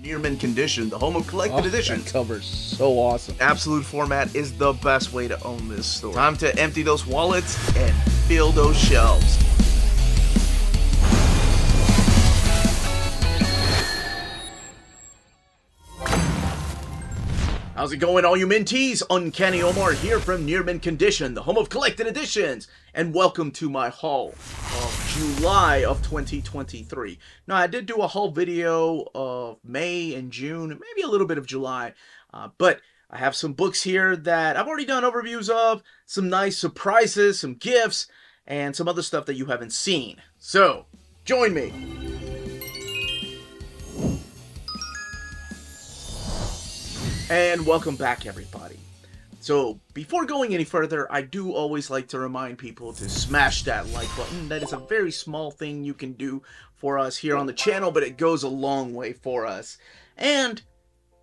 Near mint condition, the home of collected editions. That cover's so awesome. Absolute format is the best way to own this store. Time to empty those wallets and fill those shelves. How's it going, all you Minties? Uncanny Omar here from Near Mint Condition, the home of collected editions, and welcome to my haul of July of 2023. Now, I did do a haul video of May and June, maybe a little bit of July, but I have some books here that I've already done overviews of, some nice surprises, some gifts, and some other stuff that you haven't seen. So, join me. And welcome back, everybody. So, before going any further, I do always like to remind people to smash that like button. That is a very small thing you can do for us here on the channel, but it goes a long way for us. And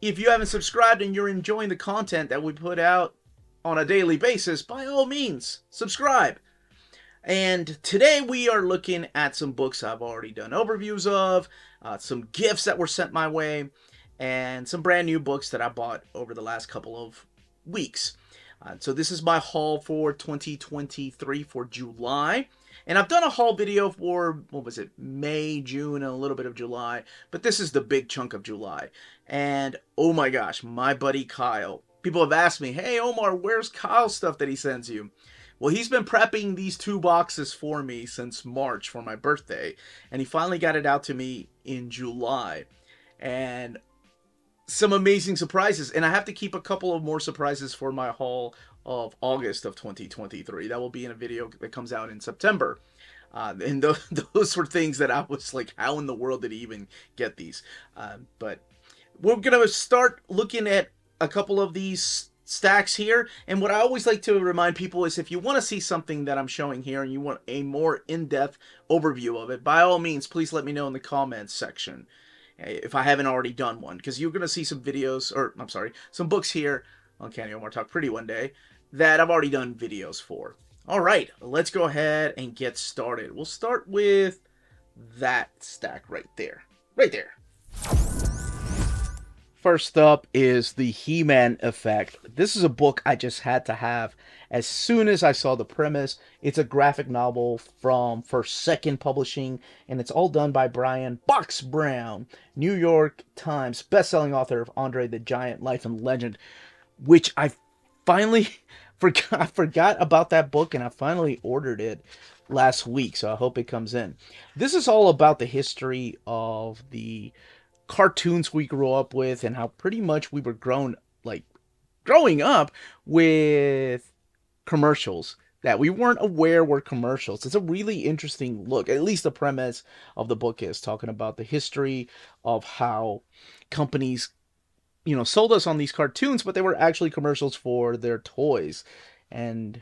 if you haven't subscribed and you're enjoying the content that we put out on a daily basis, by all means, subscribe. And today we are looking at some books I've already done overviews of, some gifts that were sent my way, and some brand new books that I bought over the last couple of weeks. So this is my haul for 2023 for July. And I've done a haul video for, May, June, and a little bit of July. But this is the big chunk of July. And oh my gosh, my buddy Kyle. People have asked me, hey Omar, where's Kyle's stuff that he sends you? Well, he's been prepping these 2 boxes for me since March for my birthday. And he finally got it out to me in July. And some amazing surprises, and I have to keep a couple of more surprises for my haul of August of 2023. That will be in a video that comes out in September. And those were things that I was like, how in the world did he even get these? But we're going to start looking at a couple of these stacks here. And what I always like to remind people is if you want to see something that I'm showing here and you want a more in-depth overview of it, by all means, please let me know in the comments section if I haven't already done one, because you're going to see some videos, or I'm sorry, some books here on Uncanny Omar Talk Pretty one day that I've already done videos for. All right, let's go ahead and get started. We'll start with that stack right there. Right there. First up is the HeMan Effect. This is a book I just had to have as soon as I saw the premise. It's a graphic novel from First Second Publishing, and it's all done by Brian Box Brown, New York Times bestselling author of Andre the Giant, Life and Legend, which I finally forgot about that book, and I finally ordered it last week, so I hope it comes in. This is all about the history of the cartoons we grew up with and how pretty much we were growing up with commercials that we weren't aware were commercials. It's a really interesting look. At least the premise of the book is talking about the history of how companies, sold us on these cartoons, but they were actually commercials for their toys. And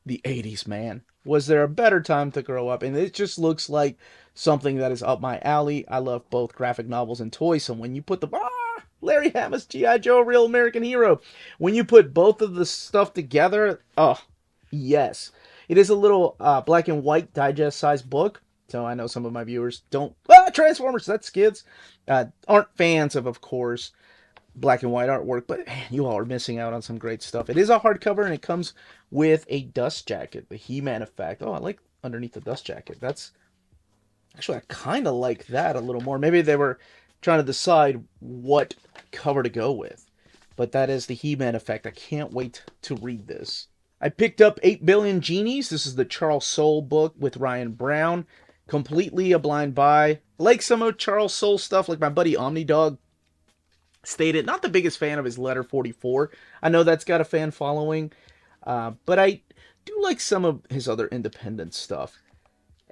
the 80s, man. Was there a better time to grow up? And it just looks like something that is up my alley. I love both graphic novels and toys. So when you put Larry Hama's G.I. Joe, Real American Hero. When you put both of the stuff together, oh, yes. It is a little black and white digest-sized book. So I know some of my viewers don't, Transformers, that's kids, aren't fans of course, black and white artwork, but man, you all are missing out on some great stuff. It is a hardcover, and it comes with a dust jacket, the HeMan Effect. Oh, I like underneath the dust jacket. That's actually, I kind of like that a little more. Maybe they were trying to decide what cover to go with, but that is the HeMan Effect. I can't wait to read this. I picked up 8 Billion Genies. This is the Charles Soule book with Ryan Brown. Completely a blind buy. I like some of Charles Soule stuff, like my buddy Omnidog stated, not the biggest fan of his Letter 44. I know that's got a fan following, but I do like some of his other independent stuff.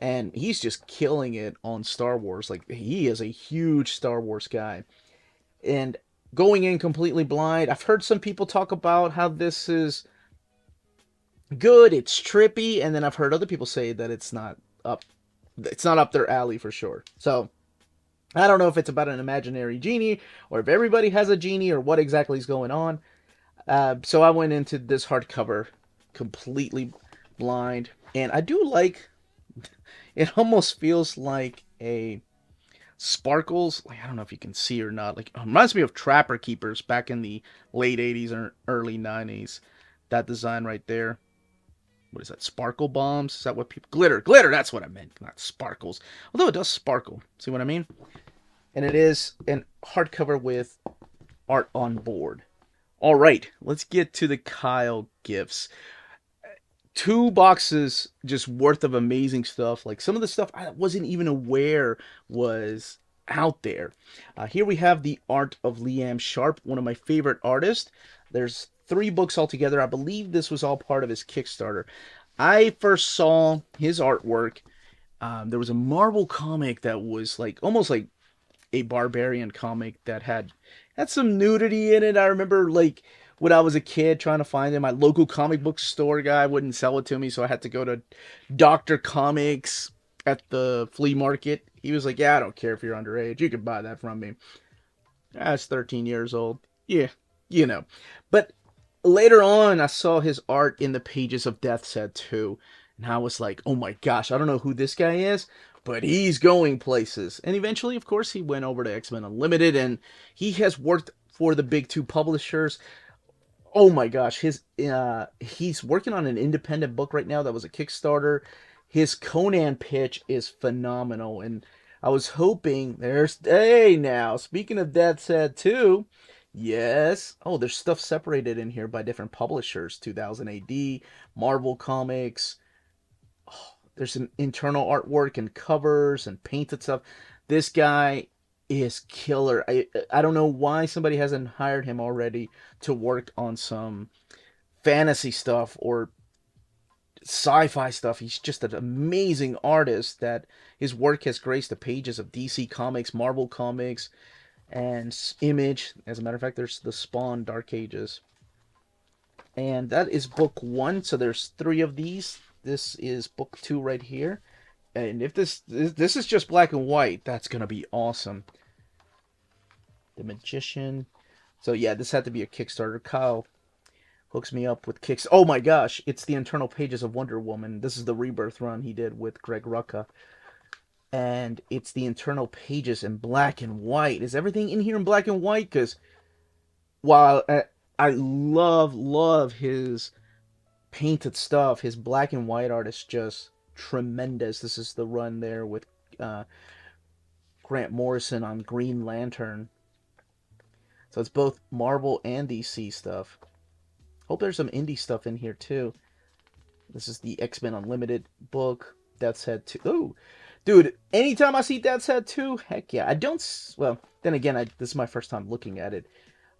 And he's just killing it on Star Wars. Like, he is a huge Star Wars guy. And going in completely blind, I've heard some people talk about how this is good, it's trippy, and then I've heard other people say that it's not up their alley for sure. So I don't know if it's about an imaginary genie, or if everybody has a genie, or what exactly is going on. So I went into this hardcover completely blind, and I do like, it almost feels like a sparkles. Like, I don't know if you can see or not. Like, it reminds me of Trapper Keepers back in the late 80s or early 90s. That design right there. What is that? Sparkle bombs? Is that what people... Glitter. Glitter, that's what I meant. Not sparkles. Although it does sparkle. See what I mean? And it is an hardcover with art on board. All right, let's get to the Kyle gifts. Two boxes just worth of amazing stuff. Like some of the stuff I wasn't even aware was out there. Here we have the art of Liam Sharp, one of my favorite artists. There's 3 books altogether. I believe this was all part of his Kickstarter. I first saw his artwork. There was a Marvel comic that was like almost like a barbarian comic that had some nudity in it. I remember like when I was a kid trying to find it. My local comic book store guy wouldn't sell it to me, so I had to go to Dr. Comics at the flea market. He was like, "Yeah, I don't care if you're underage. You can buy that from me." I was 13 years old. Yeah, you know. But later on, I saw his art in the pages of Death's Head 2, and I was like, "Oh my gosh, I don't know who this guy is, but he's going places." And eventually, of course, he went over to X-Men Unlimited, and he has worked for the big 2 publishers. Oh my gosh, his he's working on an independent book right now that was a Kickstarter. His Conan pitch is phenomenal, and I was hoping there's hey now. Speaking of Death's Head 2, yes. Oh, there's stuff separated in here by different publishers. 2000 AD, Marvel Comics. There's some internal artwork and covers and painted stuff. This guy is killer. I don't know why somebody hasn't hired him already to work on some fantasy stuff or sci-fi stuff. He's just an amazing artist that his work has graced the pages of DC Comics, Marvel Comics, and Image. As a matter of fact, there's the Spawn Dark Ages. And that is book 1, so there's 3 of these. This is book 2 right here. And if this is just black and white, that's going to be awesome. The Magician. So yeah, this had to be a Kickstarter. Kyle hooks me up with kicks. Oh my gosh, it's the internal pages of Wonder Woman. This is the Rebirth run he did with Greg Rucka. And it's the internal pages in black and white. Is everything in here in black and white? Because while I love his painted stuff, his black and white art is just tremendous. This is the run there with Grant Morrison on Green Lantern. So it's both Marvel and DC stuff. Hope there's some indie stuff in here too. This is the X-Men Unlimited book. Death's Head 2. Oh, dude, anytime I see Death's Head 2, heck yeah. I don't, well, then again, this is my first time looking at it.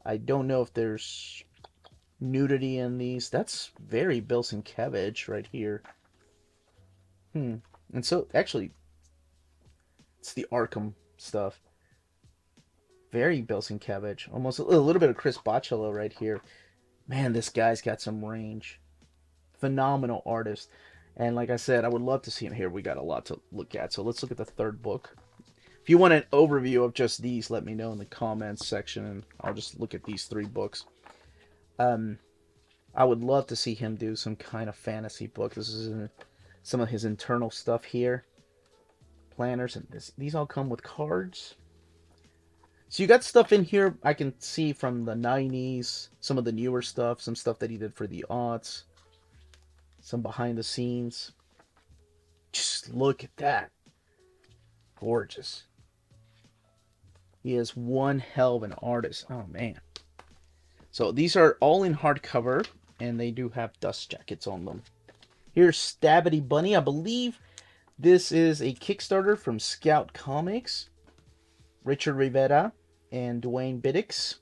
I don't know if there's nudity in these. That's very Bill Sienkiewicz right here. And so, actually, it's the Arkham stuff. Very Bill Sienkiewicz. Almost a little bit of Chris Bachalo right here. Man, this guy's got some range. Phenomenal artist. And like I said, I would love to see him here. We got a lot to look at. So let's look at the 3rd book. If you want an overview of just these, let me know in the comments section, and I'll just look at these 3 books. I would love to see him do some kind of fantasy book. This is some of his internal stuff here. Planners, and these all come with cards. So you got stuff in here I can see from the 90s, some of the newer stuff, some stuff that he did for the aughts, some behind the scenes. Just look at that. Gorgeous. He is one hell of an artist. Oh, man. So these are all in hardcover, and they do have dust jackets on them. Here's Stabbity Bunny. I believe this is a Kickstarter from Scout Comics. Richard Rivera and Dwayne Biddix.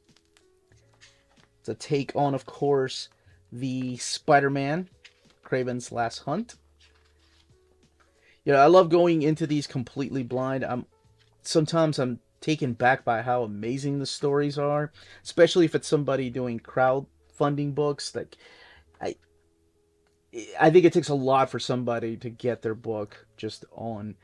It's a take on, of course, the Spider-Man, Kraven's Last Hunt. I love going into these completely blind. Sometimes I'm taken back by how amazing the stories are, especially if it's somebody doing crowdfunding books. Like, I think it takes a lot for somebody to get their book just on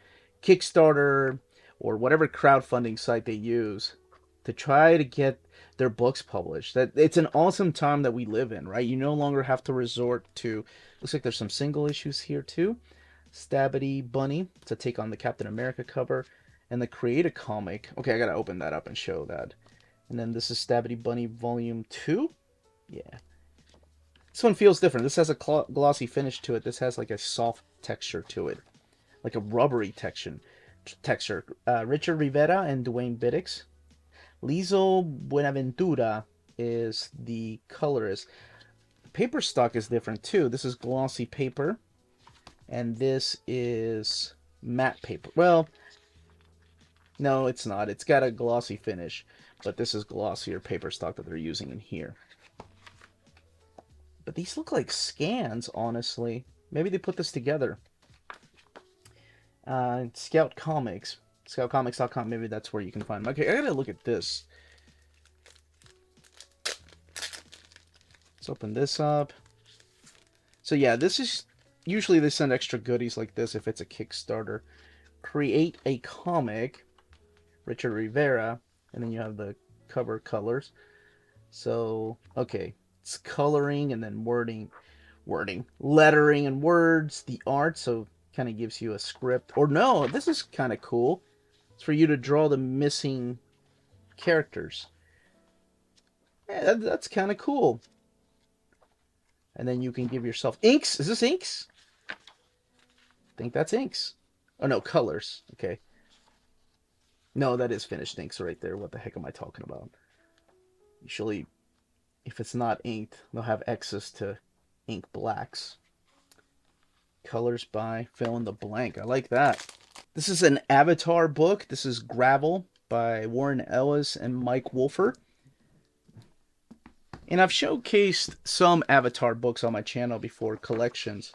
Kickstarter or whatever crowdfunding site they use to try to get their books published. That it's an awesome time that we live in, right? You no longer have to resort to. Looks like there's some single issues here too. Stabbity Bunny to take on the Captain America cover, and the Create a Comic. Okay, I gotta open that up and show that. And then this is Stabby Bunny Volume 2. Yeah. This one feels different. This has a glossy finish to it. This has like a soft texture to it. Like a rubbery texture. Richard Rivera and Dwayne Biddix. Lizo Buenaventura is the colorist. Paper stock is different too. This is glossy paper. And this is matte paper. Well, no, it's not. It's got a glossy finish. But this is glossier paper stock that they're using in here. But these look like scans, honestly. Maybe they put this together. Scout Comics. Scoutcomics.com. Maybe that's where you can find them. Okay, I gotta look at this. Let's open this up. So yeah, this is... Usually they send extra goodies like this if it's a Kickstarter. Create a Comic. Richard Rivera. And then you have the cover colors. So, okay. It's coloring and then wording, lettering and words, the art, so kind of gives you a script. Or no, this is kind of cool. It's for you to draw the missing characters. Yeah, that's kind of cool. And then you can give yourself inks. Is this inks? I think that's inks. Oh no, colors. Okay. No, that is finished inks right there. What the heck am I talking about? Usually, if it's not inked, they'll have access to ink blacks. Colors by fill in the blank. I like that. This is an Avatar book. This is Gravel by Warren Ellis and Mike Wolfer. And I've showcased some Avatar books on my channel before, collections.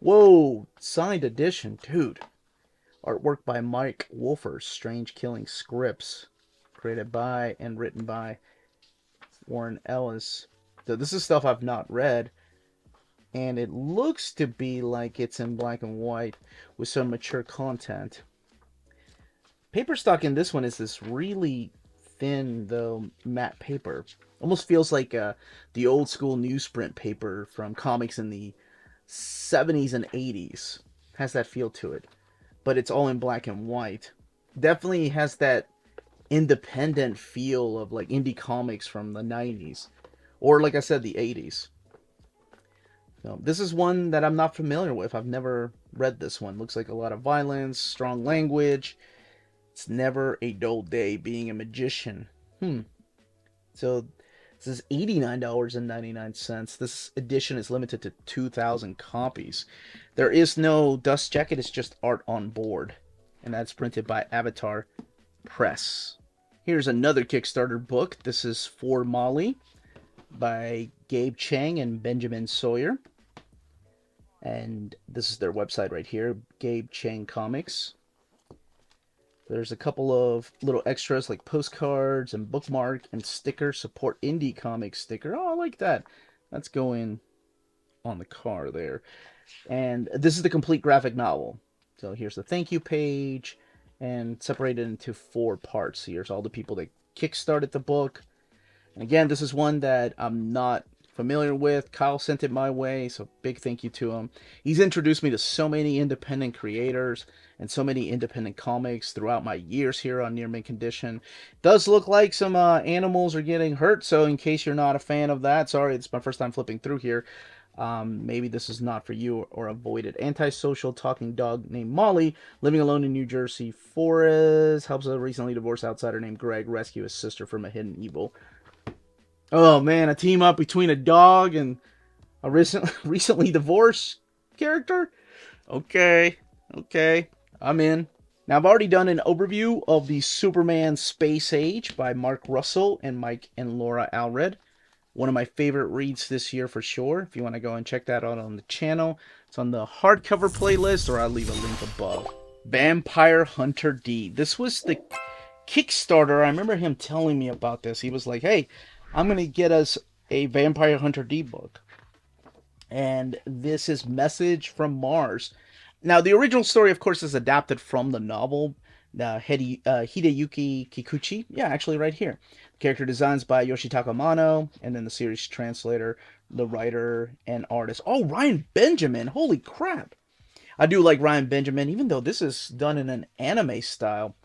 Whoa, signed edition, dude. Artwork by Mike Wolfer, Strange Killing Scripts. Created by and written by Warren Ellis. So this is stuff I've not read, and it looks to be like it's in black and white with some mature content. Paper stock in this one is this really thin, though, matte paper. Almost feels like the old school newsprint paper from comics in the 70s and 80s. Has that feel to it, but it's all in black and white. Definitely has that independent feel of like indie comics from the 90s, or like I said, the 80s. So this is one that I'm not familiar with. I've never read this one. Looks like a lot of violence, strong language. It's never a dull day being a magician. So this is $89.99. This edition is limited to 2,000 copies. There is no dust jacket. It's just art on board, and that's printed by Avatar Press. Here's another Kickstarter book. This is For Molly by Gabe Chang and Benjamin Sawyer. And this is their website right here, Gabe Chang Comics. There's a couple of little extras like postcards and bookmark and sticker. Support indie comics sticker. Oh, I like that. That's going on the car there. And this is the complete graphic novel. So here's the thank you page, and separated into 4 parts. Here's all the people that kickstarted the book. And again, this is one that I'm not familiar with. Kyle sent it my way, so big thank you to him. He's introduced me to so many independent creators and so many independent comics throughout my years here on Near Mint Condition. It does look like some animals are getting hurt, so in case you're not a fan of that, sorry, it's my first time flipping through here. Maybe this is not for you, or avoid it. Antisocial talking dog named Molly, living alone in New Jersey forest, helps a recently divorced outsider named Greg rescue his sister from a hidden evil. Oh man, a team up between a dog and a recently divorced character? Okay, I'm in. Now, I've already done an overview of the Superman Space Age by Mark Russell and Mike and Laura Allred. One of my favorite reads this year for sure. If you want to go and check that out on the channel, it's on the hardcover playlist, or I'll leave a link above. Vampire Hunter D. This was the Kickstarter. I remember him telling me about this. He was like, hey, I'm going to get us a Vampire Hunter D book. And this is Message from Mars. Now, the original story, of course, is adapted from the novel, Hideyuki Kikuchi. Yeah, actually right here. Character designs by Yoshitaka Amano, and then the series translator, the writer, and artist. Oh, Ryan Benjamin! Holy crap! I do like Ryan Benjamin, even though this is done in an anime style.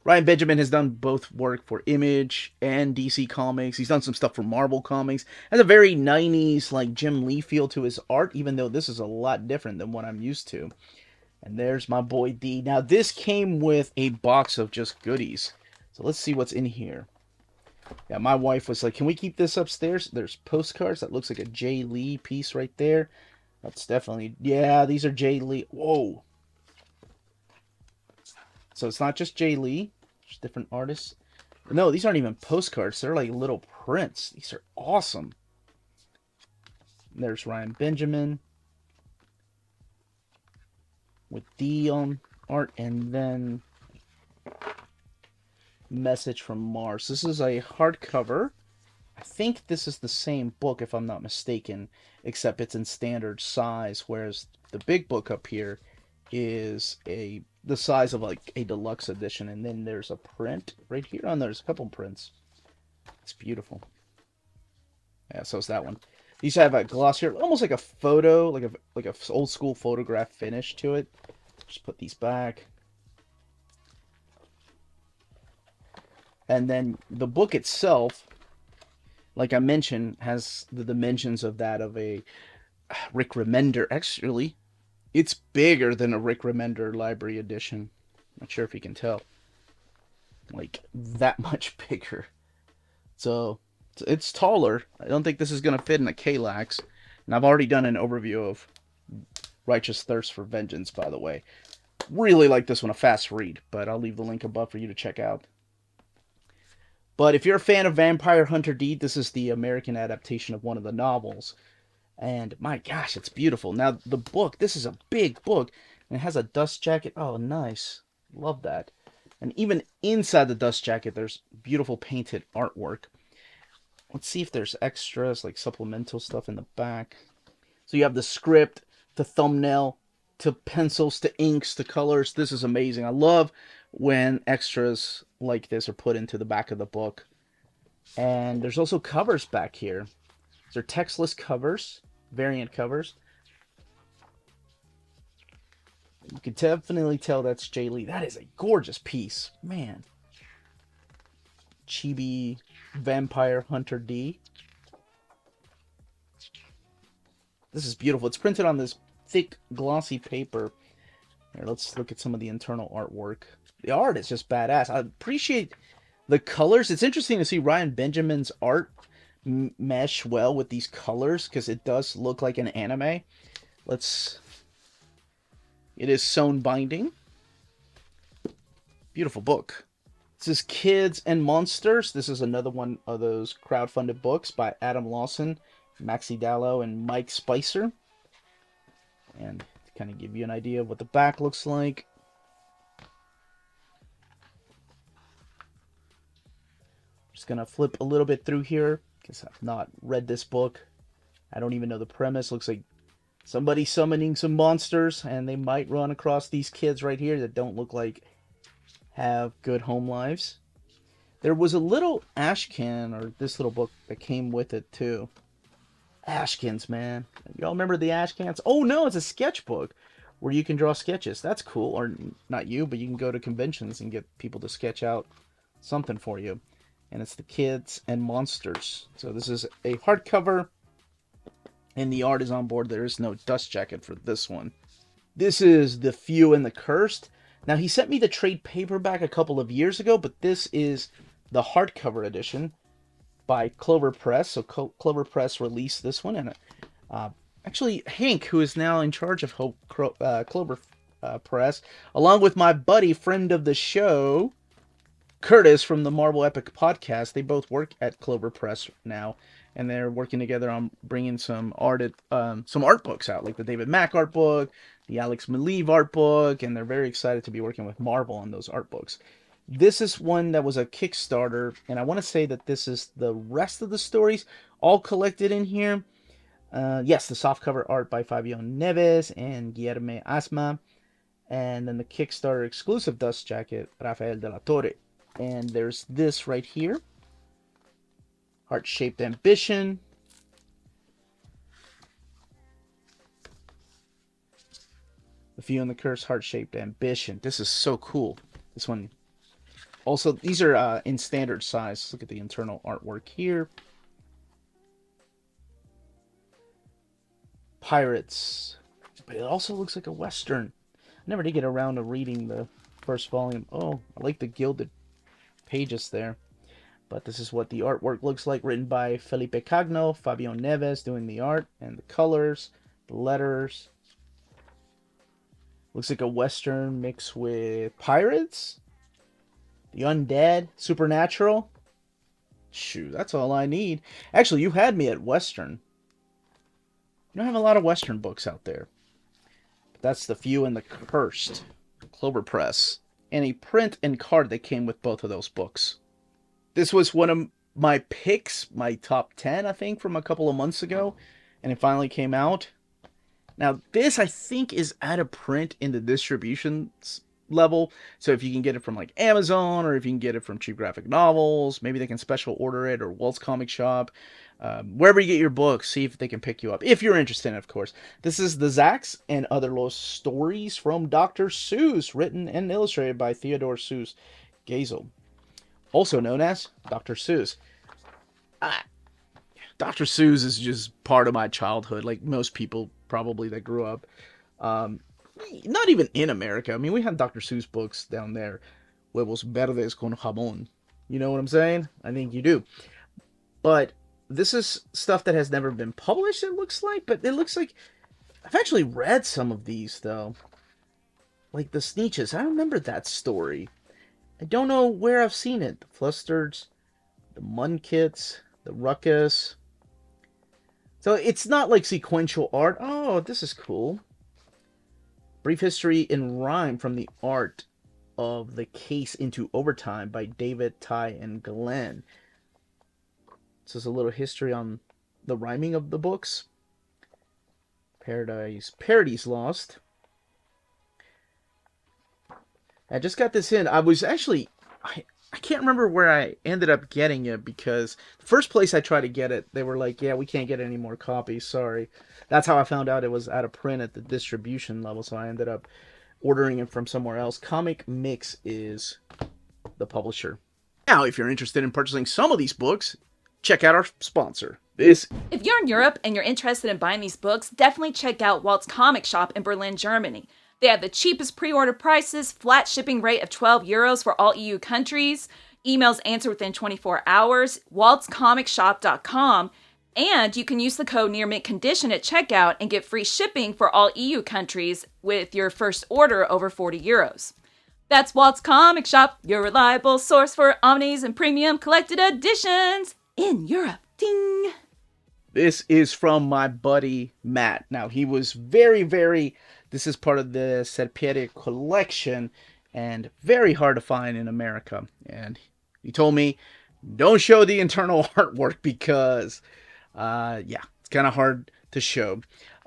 Ryan Benjamin has done both work for Image and DC Comics. He's done some stuff for Marvel Comics. Has a very 90s like Jim Lee feel to his art, even though this is a lot different than what I'm used to. And there's my boy D. Now this came with a box of just goodies. So let's see what's in here. Yeah, my wife was like, "Can we keep this upstairs?" There's postcards. That looks like a Jay Lee piece right there. That's definitely, yeah, these are Jay Lee. Whoa. So it's not just Jay Lee. There's different artists. No, these aren't even postcards. They're like little prints. These are awesome. There's Ryan Benjamin with D on art, and then Message from Mars. This is a hardcover. I think this is the same book, if I'm not mistaken, except it's in standard size, whereas the big book up here is the size of like a deluxe edition, and then there's a print right here. Oh, there's a couple prints. It's beautiful. Yeah, so it's that one. These have a glossier, almost like a photo, like a old school photograph finish to it. Just put these back. And then the book itself, like I mentioned, has the dimensions of that of a Rick Remender. Actually, it's bigger than a Rick Remender Library Edition. Not sure if you can tell. Like, that much bigger. So, it's taller. I don't think this is going to fit in a K-Lax. And I've already done an overview of Righteous Thirst for Vengeance, by the way. Really like this one, a fast read, but I'll leave the link above for you to check out. But if you're a fan of Vampire Hunter D, this is the American adaptation of one of the novels. And my gosh, it's beautiful. Now, the book, this is a big book, and it has a dust jacket. Oh, nice. Love that. And even inside the dust jacket, there's beautiful painted artwork. Let's see if there's extras, like supplemental stuff in the back. So you have the script, the thumbnail, to pencils, to inks, to colors. This is amazing. I love when extras like this are put into the back of the book. And there's also covers back here. These are textless covers, variant covers. You can definitely tell that's Jay Lee. That is a gorgeous piece. Man. Chibi Vampire Hunter D. This is beautiful. It's printed on this thick, glossy paper. Here, let's look at some of the internal artwork. The art is just badass. I appreciate the colors. It's interesting to see Ryan Benjamin's art mesh well with these colors, because it does look like an anime. It is sewn binding. Beautiful book. This is Kids and Monsters. This is another one of those crowdfunded books by Adam Lawson, Maxi Dallow, and Mike Spicer. And to kind of give you an idea of what the back looks like. Just gonna flip a little bit through here, because I've not read this book. I don't even know the premise. Looks like somebody summoning some monsters, and they might run across these kids right here that don't look like have good home lives. There was a little ash can, or this little book, that came with it too. Ashkins, man. Y'all remember the ash cans? Oh no, it's a sketchbook where you can draw sketches. That's cool. Or not you, but you can go to conventions and get people to sketch out something for you. And it's the Kids and Monsters. So this is a hardcover, and the art is on board. There is no dust jacket for this one. This is The Few and the Cursed. Now, he sent me the trade paperback a couple of years ago, but this is the hardcover edition by Clover Press. So Clover Press released this one, and actually Hank, who is now in charge of Clover Press, along with my buddy, friend of the show, Curtis from the Marvel Epic podcast, they both work at Clover Press now, and they're working together on bringing some art books out, like the David Mack art book, the Alex Maleev art book, and they're very excited to be working with Marvel on those art books. This is one that was a Kickstarter, and I want to say that this is the rest of the stories all collected in here. Yes, the softcover art by Fabio Neves and Guillermo Asma, and then the Kickstarter exclusive dust jacket, Rafael de la Torre. And there's this right here, Heart-Shaped Ambition. The Few and the Curse, Heart-Shaped Ambition. This is so cool. This one Also, these are in standard size. Look at the internal artwork here. Pirates. But it also looks like a Western. I never did get around to reading the first volume. Oh, I like the gilded pages there. But this is what the artwork looks like, written by Felipe Cagno, Fabio Neves doing the art, and the colors, the letters. Looks like a Western mixed with pirates, the undead, supernatural. Shoot, that's all I need. Actually, you had me at Western. You don't have a lot of Western books out there. But that's The Few and the Cursed, Clover Press, and a print and card that came with both of those books. This was one of my picks, my top 10, I think, from a couple of months ago, and it finally came out. Now, this, I think, is out of print in the distribution level, so if you can get it from, like, Amazon, or if you can get it from Cheap Graphic Novels, maybe they can special order it, or Walt's Comic Shop, wherever you get your books, see if they can pick you up, if you're interested in it, of course. This is The Zacks and Other Lost Stories from Dr. Seuss, written and illustrated by Theodore Seuss Geisel, also known as Dr. Seuss. Dr. Seuss is just part of my childhood, like most people probably that grew up. Not even in America. I mean, we have Dr. Seuss books down there. Huevos verdes con jamón. You know what I'm saying? I think you do. But this is stuff that has never been published, it looks like. But it looks like I've actually read some of these, though. Like the Sneetches. I remember that story. I don't know where I've seen it. The Flustards, the Munkits, the Ruckus. So it's not like sequential art. Oh, this is cool. Brief History in Rhyme from the art of The Case into Overtime by David, Ty, and Glenn. This is a little history on the rhyming of the books. Parodies Lost. I just got this in. I was actually... I can't remember where I ended up getting it, because the first place I tried to get it, they were like, yeah, we can't get any more copies, sorry. That's how I found out it was out of print at the distribution level, so I ended up ordering it from somewhere else. Comic Mix is the publisher. Now, if you're interested in purchasing some of these books, check out our sponsor. If you're in Europe and you're interested in buying these books, definitely check out Walt's Comic Shop in Berlin, Germany. They have the cheapest pre-order prices, flat shipping rate of €12 for all EU countries, emails answered within 24 hours, waltzcomicshop.com, and you can use the code nearmintcondition at checkout and get free shipping for all EU countries with your first order over €40. That's Walt's Comic Shop, your reliable source for omnis and premium collected editions in Europe. Ding! This is from my buddy Matt. Now, he was very... This is part of the Serpieri collection, and very hard to find in America. And he told me, don't show the internal artwork because, it's kind of hard to show.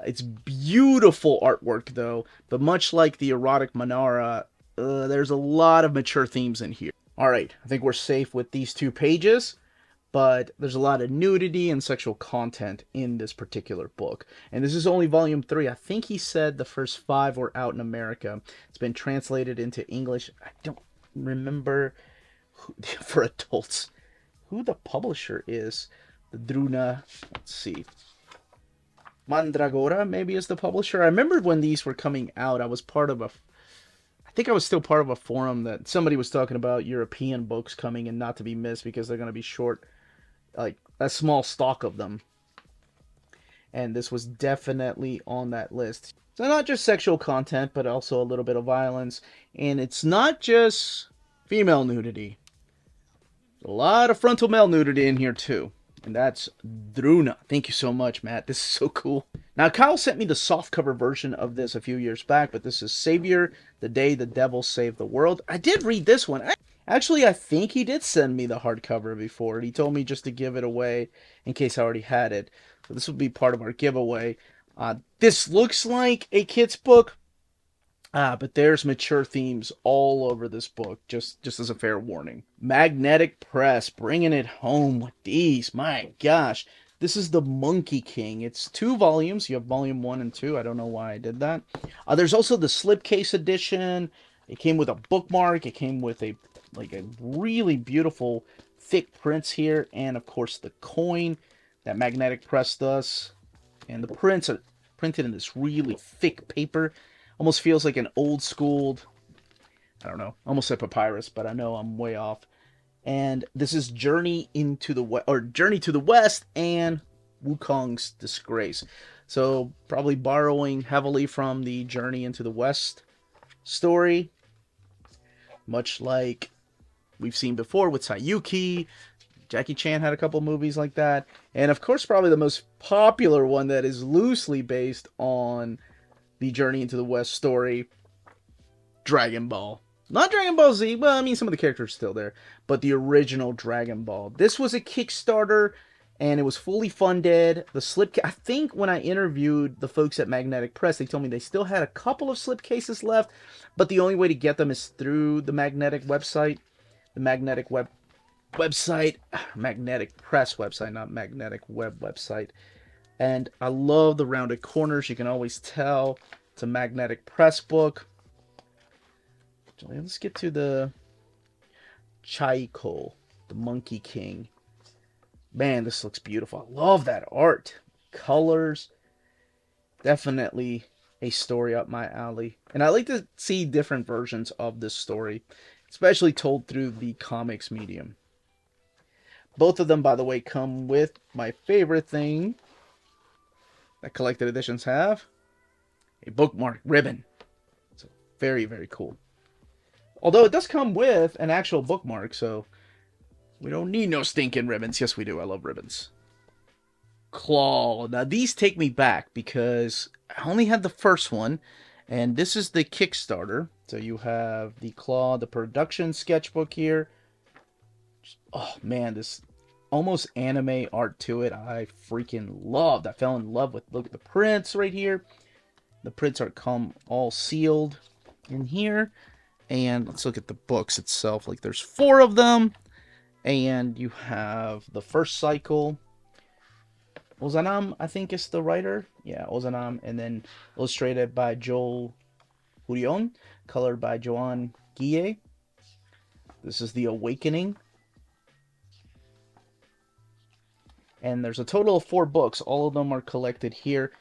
It's beautiful artwork, though, but much like the erotic Manara, there's a lot of mature themes in here. All right, I think we're safe with these 2 pages. But there's a lot of nudity and sexual content in this particular book. And this is only volume 3. I think he said the first 5 were out in America. It's been translated into English. I don't remember for adults who the publisher is. The Druna, let's see. Mandragora maybe is the publisher. I remember when these were coming out, I was still part of a forum that somebody was talking about European books coming and not to be missed because they're going to be short, like a small stock of them. And this was definitely on that list. So not just sexual content, but also a little bit of violence. And it's not just female nudity. A lot of frontal male nudity in here too. And that's Druna. Thank you so much, Matt. This is so cool. Now, Kyle sent me the softcover version of this a few years back, but this is Savior, the Day the Devil Saved the World. I did read this one. Actually, I think he did send me the hardcover before. He told me just to give it away in case I already had it. So this will be part of our giveaway. This looks like a kid's book, but there's mature themes all over this book, just as a fair warning. Magnetic Press, bringing it home with these. My gosh. This is the Monkey King. It's 2 volumes. You have volume 1 and 2. I don't know why I did that. There's also the slipcase edition. It came with a bookmark. It came with a like a really beautiful thick prints here, and of course the coin that magnetic press does, and the prints are printed in this really thick paper. Almost feels like an old school, I don't know, almost said papyrus, but I know I'm way off. And this is Journey into the West, or Journey to the West, and Wukong's Disgrace. So probably borrowing heavily from the Journey into the West story, much like we've seen before with Sayuki. Jackie Chan had a couple movies like that. And of course, probably the most popular one that is loosely based on the Journey into the West story, Dragon Ball. Not Dragon Ball Z, well, I mean, some of the characters are still there, but the original Dragon Ball. This was a Kickstarter, and it was fully funded. The slip, I think when I interviewed the folks at Magnetic Press, they told me they still had a couple of slipcases left, but the only way to get them is through the Magnetic website. The Magnetic website, Magnetic Press website, not Magnetic Web website. And I love the rounded corners. You can always tell it's a Magnetic Press book. Let's get to the Chaiko, the Monkey King. Man, this looks beautiful. I love that art. Colors. Definitely a story up my alley. And I like to see different versions of this story, especially told through the comics medium. Both of them, by the way, come with my favorite thing that collected editions have, a bookmark ribbon. So very, very cool. Although it does come with an actual bookmark, so we don't need no stinking ribbons. Yes, we do. I love ribbons. Claw. Now, these take me back because I only had the first one, and this is the Kickstarter. So you have the Claw, the production sketchbook here. Oh, man, this almost anime art to it. I freaking loved. I fell in love with, look at the prints right here. The prints are come all sealed in here. And let's look at the books itself. Like, there's 4 of them. And you have the first cycle. Ozanam, I think, is the writer. Yeah, Ozanam. And then illustrated by Joel Hurion. Colored by Joan Guille. This is The Awakening. And there's a total of 4 books. All of them are collected here.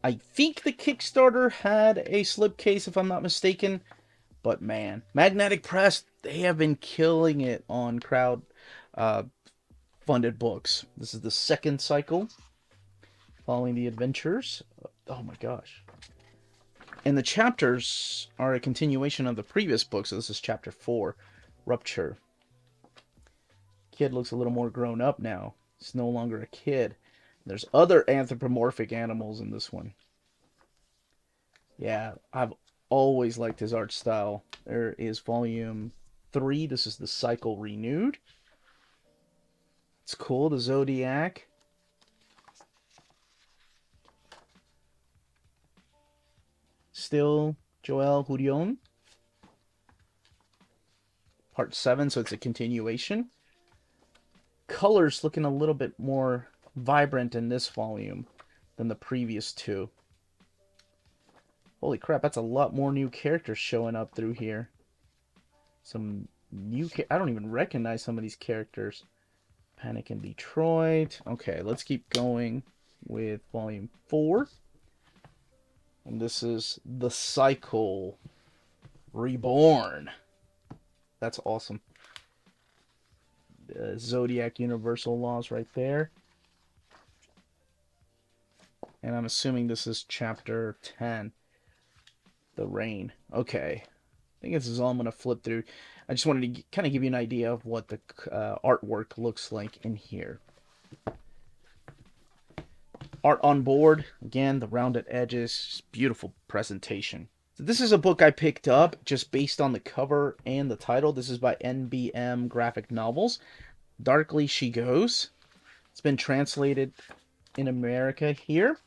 I think the Kickstarter had a slipcase, if I'm not mistaken. But man, Magnetic Press, they have been killing it on crowd funded books. This is the second cycle, following the adventures. Oh my gosh. And the chapters are a continuation of the previous book. So this is chapter 4, Rupture. Kid looks a little more grown up now. He's no longer a kid. There's other anthropomorphic animals in this one. Yeah, I've always liked his art style. There is volume 3. This is the cycle renewed. It's cool. The Zodiac. Still Joel Hurion. Part 7, so it's a continuation. Colors looking a little bit more vibrant in this volume than the previous 2. Holy crap, that's a lot more new characters showing up through here. Some new... I don't even recognize some of these characters. Panic in Detroit. Okay, let's keep going with volume 4. And this is The Cycle Reborn. That's awesome. The Zodiac Universal Laws right there. And I'm assuming this is chapter 10. The Rain. Okay. I think this is all I'm going to flip through. I just wanted to kind of give you an idea of what the artwork looks like in here. Art on board. Again, the rounded edges. Beautiful presentation. So this is a book I picked up just based on the cover and the title. This is by NBM Graphic Novels. Darkly She Goes. It's been translated in America here.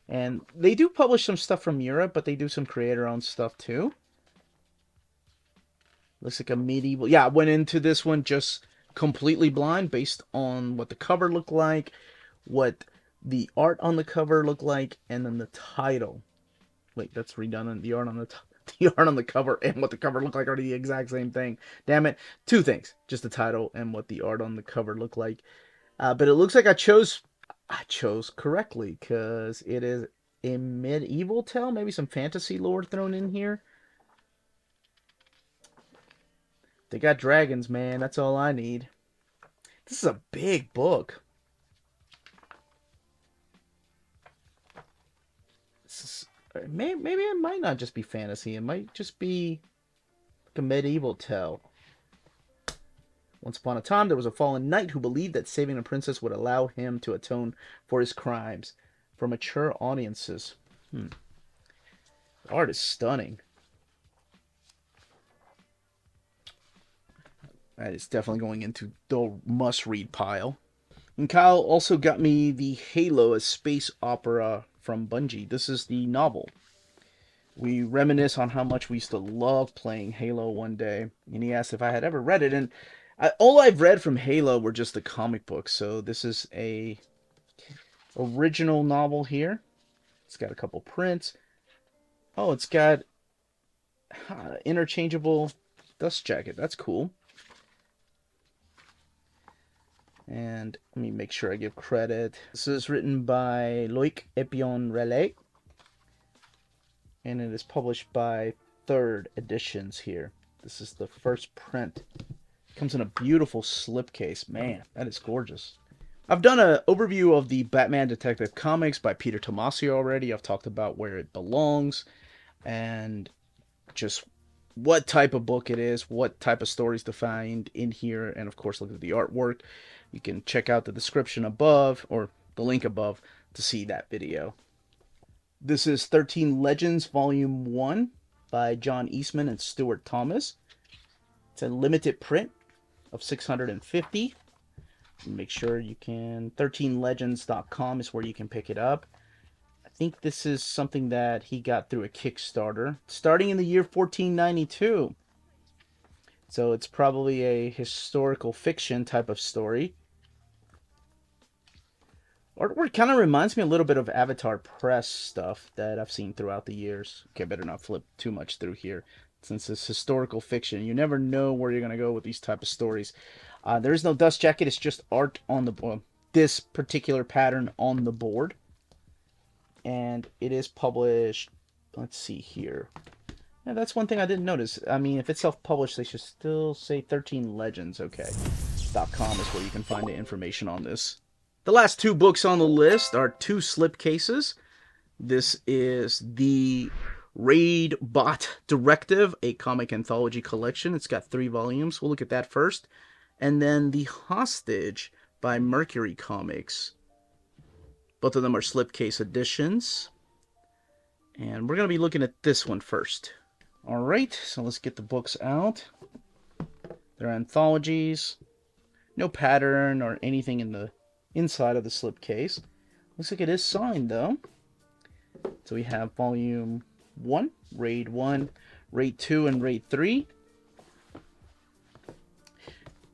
And they do publish some stuff from Europe, but they do some creator-owned stuff too. Looks like a medieval... Yeah, I went into this one just completely blind based on what the cover looked like, what the art on the cover looked like, and then the title. Wait, that's redundant. The art on the the art on the cover and what the cover looked like are the exact same thing. Damn it. Two things. Just the title and what the art on the cover looked like. But it looks like I chose correctly, because it is a medieval tale, maybe some fantasy lore thrown in here. They got dragons, man. That's all I need. This is a big book. This is, maybe it might not just be fantasy. It might just be like a medieval tale. Once upon a time, there was a fallen knight who believed that saving a princess would allow him to atone for his crimes. For mature audiences. The art is stunning. That is definitely going into the must-read pile. And Kyle also got me the Halo, a space opera from Bungie. This is the novel. We reminisce on how much we used to love playing Halo one day. And he asked if I had ever read it. And all I've read from Halo were just the comic books. So this is a original novel here. It's got a couple prints. Oh, it's got interchangeable dust jacket. That's cool. And let me make sure I give credit. This is written by Loic Epion-Relais. And it is published by Third Editions here. This is the first print. It comes in a beautiful slipcase. Man, that is gorgeous. I've done an overview of the Batman Detective Comics by Peter Tomasi already. I've talked about where it belongs and just what type of book it is, what type of stories to find in here, and of course look at the artwork. You can check out the description above, or the link above, to see that video. This is 13 Legends Volume 1 by John Eastman and Stuart Thomas. It's a limited print of 650. Make sure you can, 13legends.com is where you can pick it up. I think this is something that he got through a Kickstarter, starting in the year 1492. So it's probably a historical fiction type of story. Artwork kind of reminds me a little bit of Avatar Press stuff that I've seen throughout the years. Okay, better not flip too much through here, since it's historical fiction. You never know where you're going to go with these type of stories. There is no dust jacket. It's just art on the this particular pattern on the board. And it is published, let's see here. Yeah, that's one thing I didn't notice. I mean, if it's self-published, they should still say 13 Legends. Okay. .com is where you can find the information on this. The last two books on the list are two slipcases. This is the Raid Bot Directive, a comic anthology collection. It's got 3 volumes. We'll look at that first. And then The Hostage by Mercury Comics. Both of them are slipcase editions. And we're going to be looking at this one first. Alright, so let's get the books out. They're anthologies. No pattern or anything in the inside of the slipcase. Looks like it is signed though. So we have Volume 1, Raid 2, and Raid 3.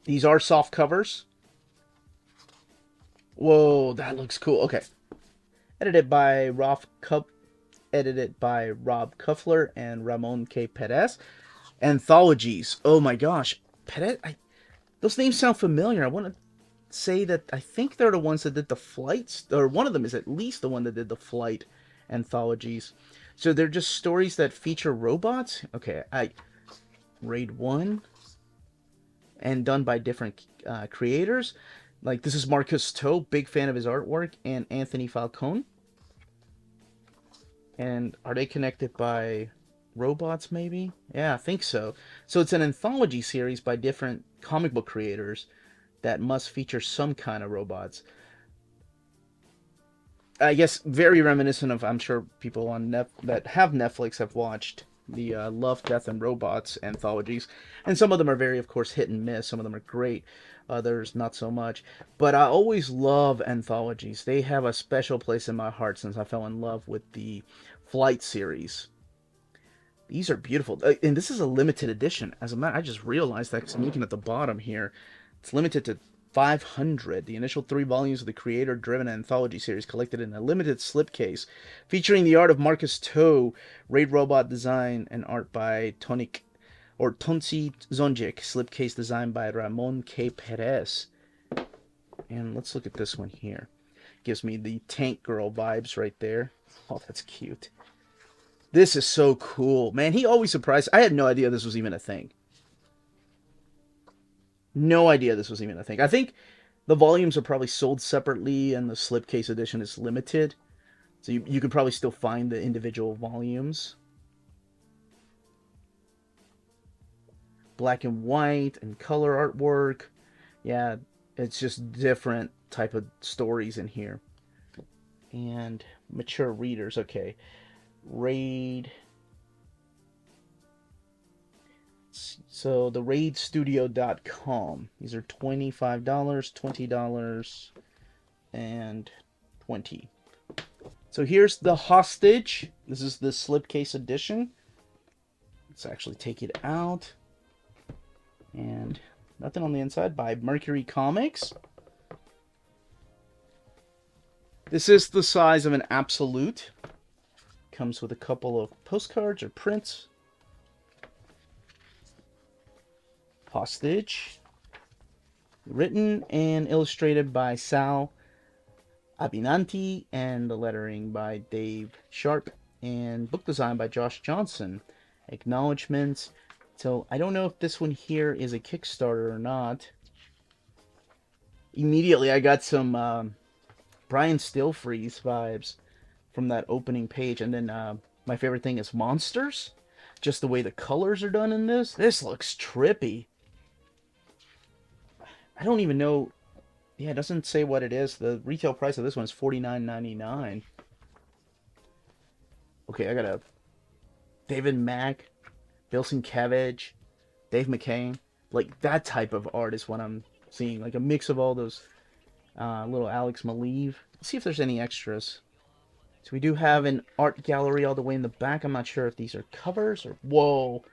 These are soft covers. Whoa, that looks cool. Okay. Edited by Rob Kuffler and Ramon K. Perez. Anthologies. Oh my gosh. Perez, those names sound familiar. I want to say that I think they're the ones that did the flights, or one of them is at least the one that did the flight anthologies. So they're just stories that feature robots. Okay, Raid 1, and done by different creators. Like, this is Marcus Toe, big fan of his artwork, and Anthony Falcone. And are they connected by robots, maybe? Yeah, I think so. So it's an anthology series by different comic book creators that must feature some kind of robots. I guess very reminiscent of, I'm sure people on that have Netflix have watched the Love, Death, and Robots anthologies. And some of them are very, of course, hit and miss. Some of them are great. Others, not so much. But I always love anthologies. They have a special place in my heart since I fell in love with the Flight series. These are beautiful. And this is a limited edition. As a matter, I just realized that because I'm looking at the bottom here. It's limited to 500, the initial 3 volumes of the creator-driven anthology series collected in a limited slipcase, featuring the art of Marcus To, raid robot design and art by Tonci Zonjic, slipcase designed by Ramon K. Perez. And let's look at this one here. Gives me the Tank Girl vibes right there. Oh, that's cute. This is so cool. Man, he always surprised. I had no idea this was even a thing. No idea this was even a thing. I think the volumes are probably sold separately and the slipcase edition is limited. So you could probably still find the individual volumes. Black and white and color artwork. Yeah, it's just different type of stories in here. And mature readers, okay. Raid. So the raidstudio.com. These are $25, $20, and $20. So here's the Hostage. This is the slipcase edition. Let's actually take it out. And nothing on the inside, by Mercury Comics. This is the size of an absolute. Comes with a couple of postcards or prints. Hostage. Written and illustrated by Sal Abinanti, and the lettering by Dave Sharp, and book design by Josh Johnson. Acknowledgements. So I don't know if this one here is a Kickstarter or not. Immediately I got some Brian Stillfreeze vibes from that opening page. And then my favorite thing is monsters. Just the way the colors are done in this. This looks trippy. I don't even know. Yeah, it doesn't say what it is. The retail price of this one is $49.99. Okay, I got a David Mack, Bill Sienkiewicz, Dave McCain. Like, that type of art is what I'm seeing. Like a mix of all those little Alex Maleev. Let's see if there's any extras. So we do have an art gallery all the way in the back. I'm not sure if these are covers or... Whoa!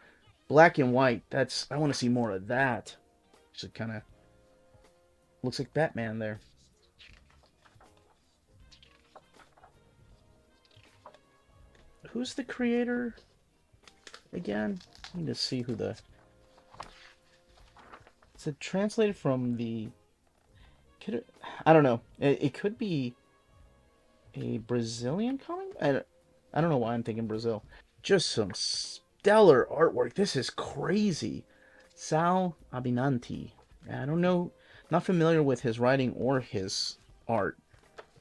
Black and white. That's... I want to see more of that. Just kind of... Looks like Batman there. Who's the creator again? I need to see who the... Is it translated from the... I don't know. It could be a Brazilian comic? I don't know why I'm thinking Brazil. Just some stellar artwork. This is crazy. Sal Abinanti. I don't know. Not familiar with his writing or his art.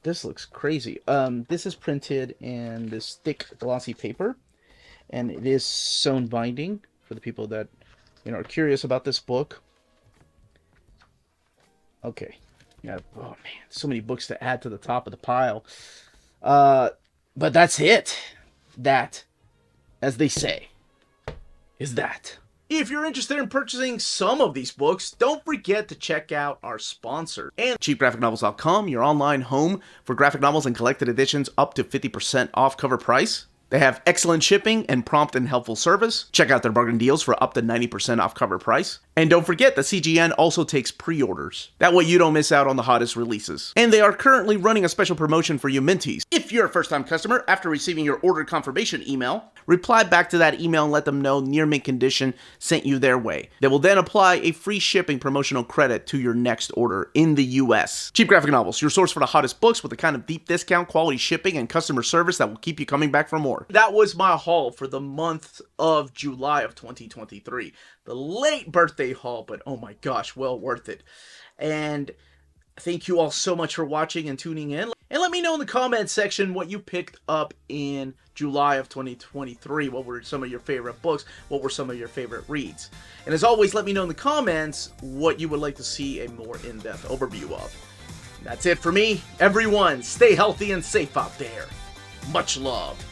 This looks crazy. This is printed in this thick glossy paper, and it is sewn binding for the people that are curious about this book. Okay. Yeah. Oh man, so many books to add to the top of the pile. But that's it. That, as they say, is that. If you're interested in purchasing some of these books, don't forget to check out our sponsor. And cheapgraphicnovels.com, your online home for graphic novels and collected editions up to 50% off cover price. They have excellent shipping and prompt and helpful service. Check out their bargain deals for up to 90% off cover price. And don't forget that CGN also takes pre-orders. That way you don't miss out on the hottest releases. And they are currently running a special promotion for you Minties. If you're a first-time customer, after receiving your order confirmation email, reply back to that email and let them know Near Mint Condition sent you their way. They will then apply a free shipping promotional credit to your next order in the US. Cheap Graphic Novels, your source for the hottest books with the kind of deep discount, quality shipping, and customer service that will keep you coming back for more. That was my haul for the month of July of 2023. The late birthday haul, but oh my gosh, well worth it. And thank you all so much for watching and tuning in. And let me know in the comments section what you picked up in July of 2023. What were some of your favorite books? What were some of your favorite reads? And as always, let me know in the comments what you would like to see a more in-depth overview of. That's it for me. Everyone, stay healthy and safe out there. Much love.